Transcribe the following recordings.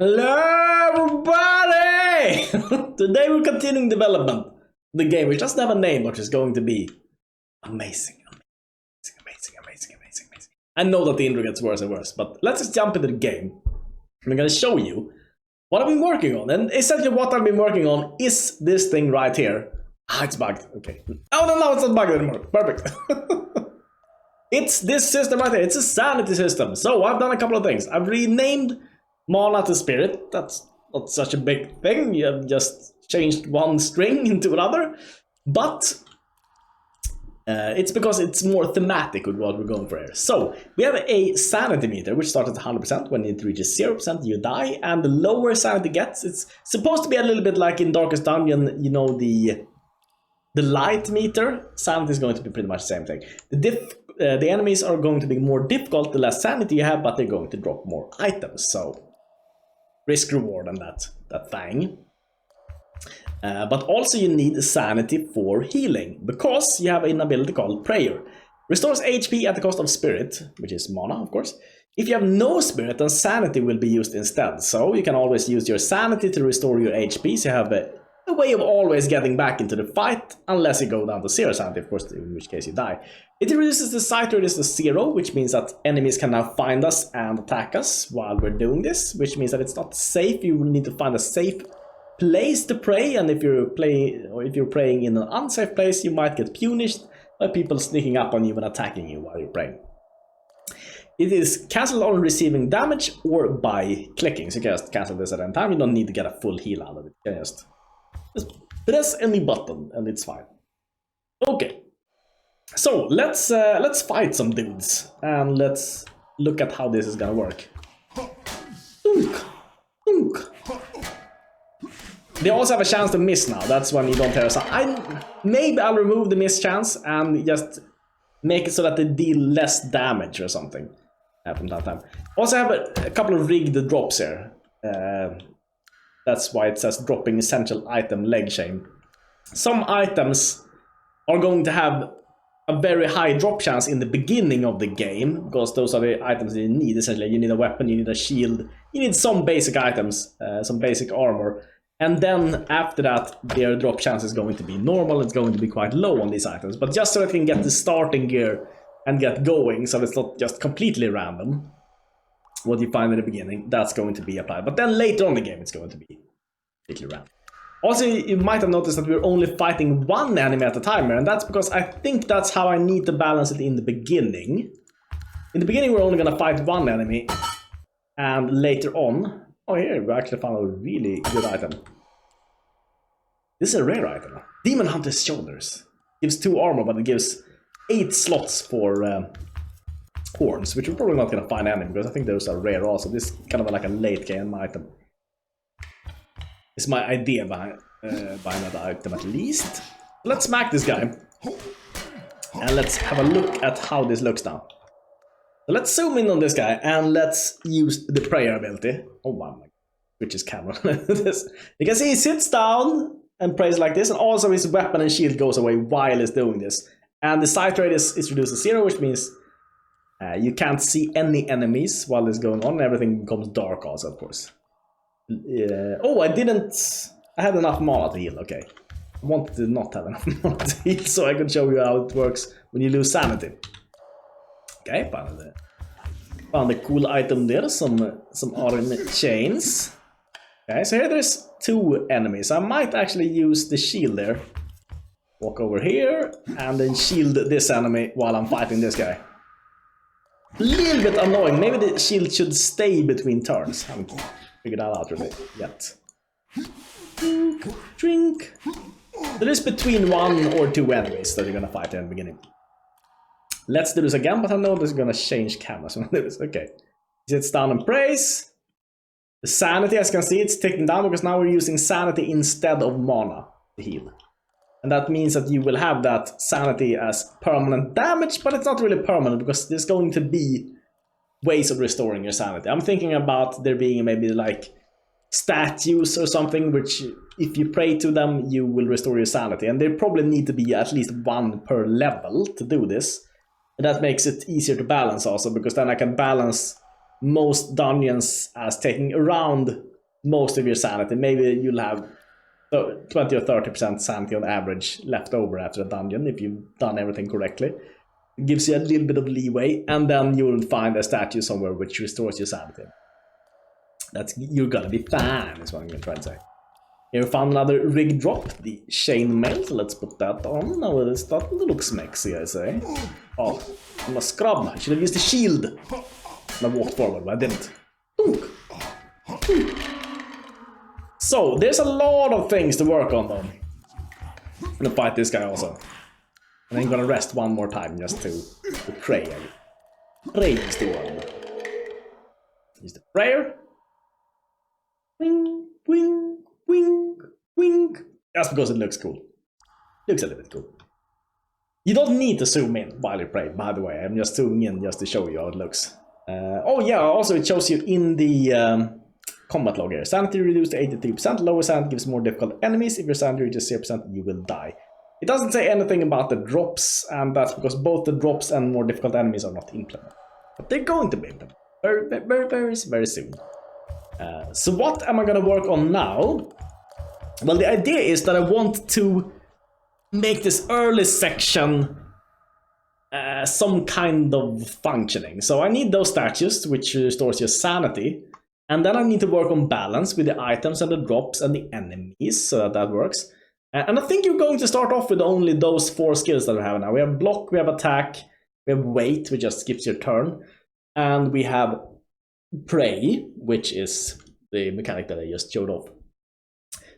Hello everybody! Today we're continuing development of the game, which doesn't have a name, but is going to be amazing. I know that the intro gets worse and worse, but let's just jump into the game. I'm gonna show you what I've been working on, and essentially what I've been working on is this thing right here. Ah, it's bugged, okay. Oh no, it's not bugged anymore, perfect. It's this system right here, it's a sanity system. So I've done a couple of things. I've renamed Mana to Spirit. That's not such a big thing. You have just changed one string into another. But it's because it's more thematic with what we're going for here. So we have a sanity meter, which starts at 100%. When it reaches 0%, you die. And the lower sanity gets, it's supposed to be a little bit like in Darkest Dungeon, you know, the light meter. Sanity is going to be pretty much the same thing. The enemies are going to be more difficult the less sanity you have, but they're going to drop more items. So risk reward and that thing. But also you need sanity for healing, because you have an ability called Prayer. Restores HP at the cost of spirit, which is mana, of course. If you have no spirit, then sanity will be used instead. So you can always use your sanity to restore your HP, so you have a way of always getting back into the fight, unless you go down to 0 sanity, of course, in which case you die. It reduces the sight radius to 0, which means that enemies can now find us and attack us while we're doing this, which means that it's not safe. You will need to find a safe place to pray, and if you're praying in an unsafe place, you might get punished by people sneaking up on you and attacking you while you're praying. It is cancelled on receiving damage or by clicking, so you can just cancel this at any time. You don't need to get a full heal out of it. You can just press any button and it's fine. Okay, so let's fight some dudes and let's look at how this is gonna work. They also have a chance to miss now. That's when you don't hear a sound. Maybe I'll remove the miss chance and just make it so that they deal less damage or something from that time. Also have a couple of rigged drops here. That's why it says dropping essential item leg chain. Some items are going to have a very high drop chance in the beginning of the game, because those are the items that you need. Essentially, you need a weapon, you need a shield, you need some basic items, some basic armor. And then after that, their drop chance is going to be normal. It's going to be quite low on these items. But just so I can get the starting gear and get going, so it's not just completely random, what you find in the beginning, that's going to be applied. But then later on in the game, it's going to be completely random. Also, you might have noticed that we're only fighting one enemy at a time here, and that's because I think that's how I need to balance it in the beginning. In the beginning, we're only going to fight one enemy, and later on... Oh, here, we actually found a really good item. This is a rare item. Demon Hunter's Shoulders. Gives 2 armor, but it gives 8 slots for horns, which we're probably not going to find any, because I think those are rare also. This is kind of like a late game item. It's my idea behind that item at least. Let's smack this guy. And let's have a look at how this looks now. So let's zoom in on this guy and let's use the prayer ability. Oh wow, which is camera. You can see he sits down and prays like this, and also his weapon and shield goes away while he's doing this. And the sight radius is reduced to 0, which means you can't see any enemies while this is going on, and everything becomes dark also, of course. Oh, I had enough mana to heal, okay. I wanted to not have enough mana to heal, so I could show you how it works when you lose sanity. Okay, found a cool item there, some orange chains. Okay, so here there's 2 enemies. I might actually use the shield there. Walk over here, and then shield this enemy while I'm fighting this guy. A little bit annoying. Maybe the shield should stay between turns. I haven't figured that out really yet. Drink. There is between 1 or 2 enemies that you're gonna fight in the beginning. Let's do this again, but I know this is gonna change cameras when I do this. Okay. He sits down and prays. The sanity, as you can see, it's ticking down because now we're using sanity instead of mana to heal. And that means that you will have that sanity as permanent damage, but it's not really permanent because there's going to be ways of restoring your sanity. I'm thinking about there being maybe like statues or something, which if you pray to them, you will restore your sanity. And there probably need to be at least 1 per level to do this. And that makes it easier to balance also, because then I can balance most dungeons as taking around most of your sanity. Maybe you'll have 20 or 30% sanity on average left over after a dungeon if you've done everything correctly. It gives you a little bit of leeway, and then you'll find a statue somewhere which restores your sanity. You're gonna be fine, is what I'm gonna try to say. Here we found another rig drop, the chainmail, so let's put that on. Now it starting to look smexy, I say. Oh, I'm a scrub. I should have used the shield. And I walked forward, but I didn't. So, there's a lot of things to work on, though. I'm gonna fight this guy also. And I'm gonna rest one more time just to pray. Pray is the word. Use the prayer. Wing, wing, wing, wing. That's because it looks cool. Looks a little bit cool. You don't need to zoom in while you pray, by the way. I'm just zooming in just to show you how it looks. Oh yeah, also it shows you in the combat log here. Sanity reduced to 83%. Lower sanity gives more difficult enemies. If your sanity reaches 0%, you will die. It doesn't say anything about the drops, and that's because both the drops and more difficult enemies are not implemented. But they're going to be implemented very soon. So what am I going to work on now? Well, the idea is that I want to make this early section some kind of functioning. So I need those statues, which restores your sanity. And then I need to work on balance with the items and the drops and the enemies, so that works. And I think you're going to start off with only those 4 skills that we have now. We have block, we have attack, we have wait, which just skips your turn. And we have pray, which is the mechanic that I just showed off.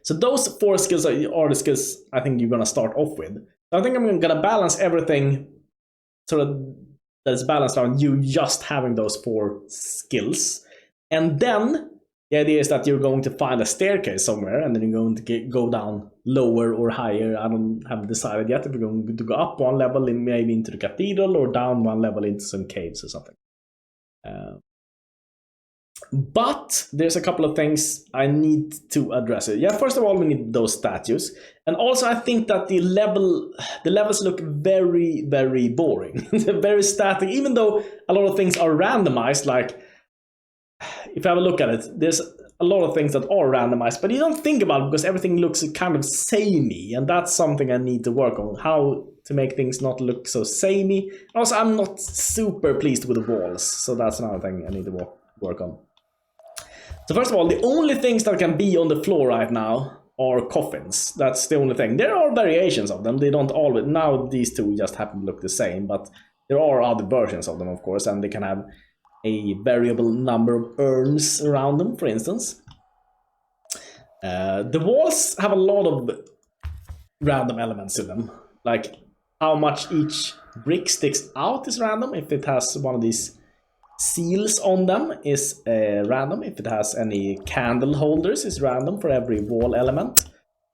So those 4 skills are the skills I think you're going to start off with. So I think I'm going to balance everything so that's balanced around you just having those 4 skills. And then the idea is that you're going to find a staircase somewhere, and then you're going to go down lower or higher. I haven't decided yet if you're going to go up 1 level, maybe into the cathedral, or down 1 level into some caves or something. But there's a couple of things I need to address. Yeah, first of all, we need those statues. And also I think that the levels look very, very boring. They're very static, even though a lot of things are randomized. Like, if you have a look at it, there's a lot of things that are randomized, but you don't think about it because everything looks kind of samey, and that's something I need to work on, how to make things not look so samey. Also, I'm not super pleased with the walls, so that's another thing I need to work on. So first of all, the only things that can be on the floor right now are coffins. That's the only thing. There are variations of them. They don't always... Now these 2 just happen to look the same, but there are other versions of them, of course, and they can have a variable number of urns around them, for instance. The walls have a lot of random elements in them. Like how much each brick sticks out is random. If it has one of these seals on them is random. If it has any candle holders is random for every wall element.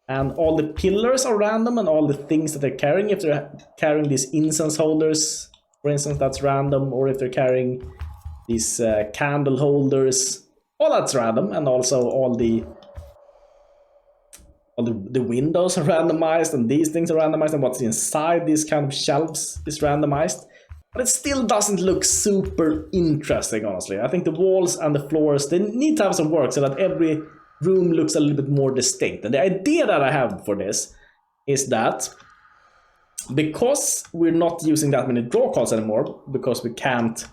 And all the pillars are random, and all the things that they're carrying. If they're carrying these incense holders, for instance, that's random. Or if they're carrying these candle holders, all that's random. And also all the windows are randomized, and these things are randomized, and what's inside these kind of shelves is randomized. But it still doesn't look super interesting, honestly. I think the walls and the floors, they need to have some work so that every room looks a little bit more distinct. And the idea that I have for this is that because we're not using that many draw cards anymore, because we can't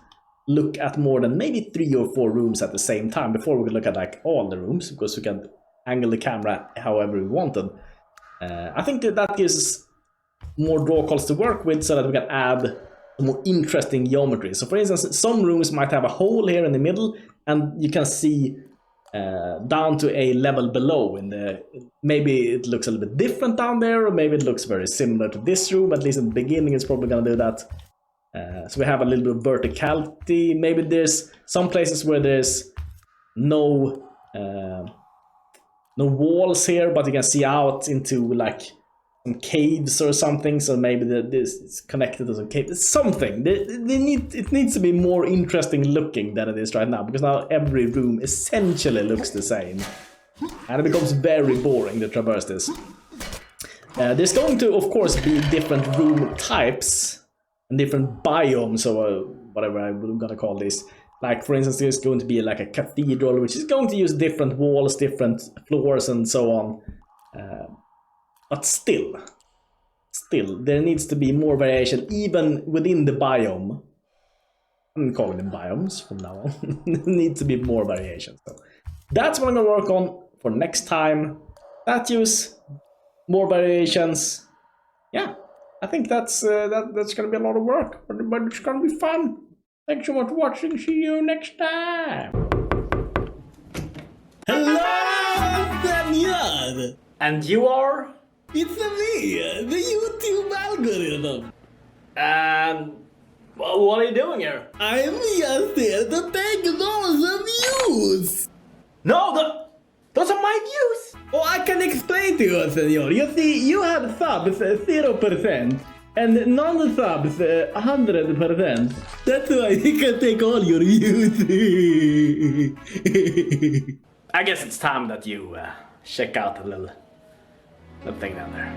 look at more than maybe 3 or 4 rooms at the same time, before we could look at like all the rooms, because we can angle the camera however we wanted. I think that gives us more draw cards to work with, so that we can add more interesting geometry. So for instance, some rooms might have a hole here in the middle, and you can see down to a level below. Maybe it looks a little bit different down there, or maybe it looks very similar to this room. At least in the beginning it's probably going to do that. So we have a little bit of verticality. Maybe there's some places where there's no walls here, but you can see out into like some caves or something. So maybe this is connected to some cave. It's something. It needs to be more interesting looking than it is right now, because now every room essentially looks the same, and it becomes very boring to traverse this. There's going to, of course, be different room types and different biomes, or whatever I'm gonna call this. Like, for instance, there's going to be like a cathedral, which is going to use different walls, different floors, and so on. But still, there needs to be more variation, even within the biome. I'm calling them biomes from now on. There needs to be more variation. So that's what I'm gonna work on for next time. Statues, more variations. Yeah, I think that's gonna be a lot of work, but it's gonna be fun. Thanks so much for watching. See you next time. Hello, Daniel! And you are? It's me, the YouTube algorithm. And well, what are you doing here? I'm just here to take awesome views. No, those are my views. Oh, I can explain to you, senor. You see, you have subs 0%. And non-subs 100%. That's why you can take all your views. I guess it's time that you check out the little thing down there.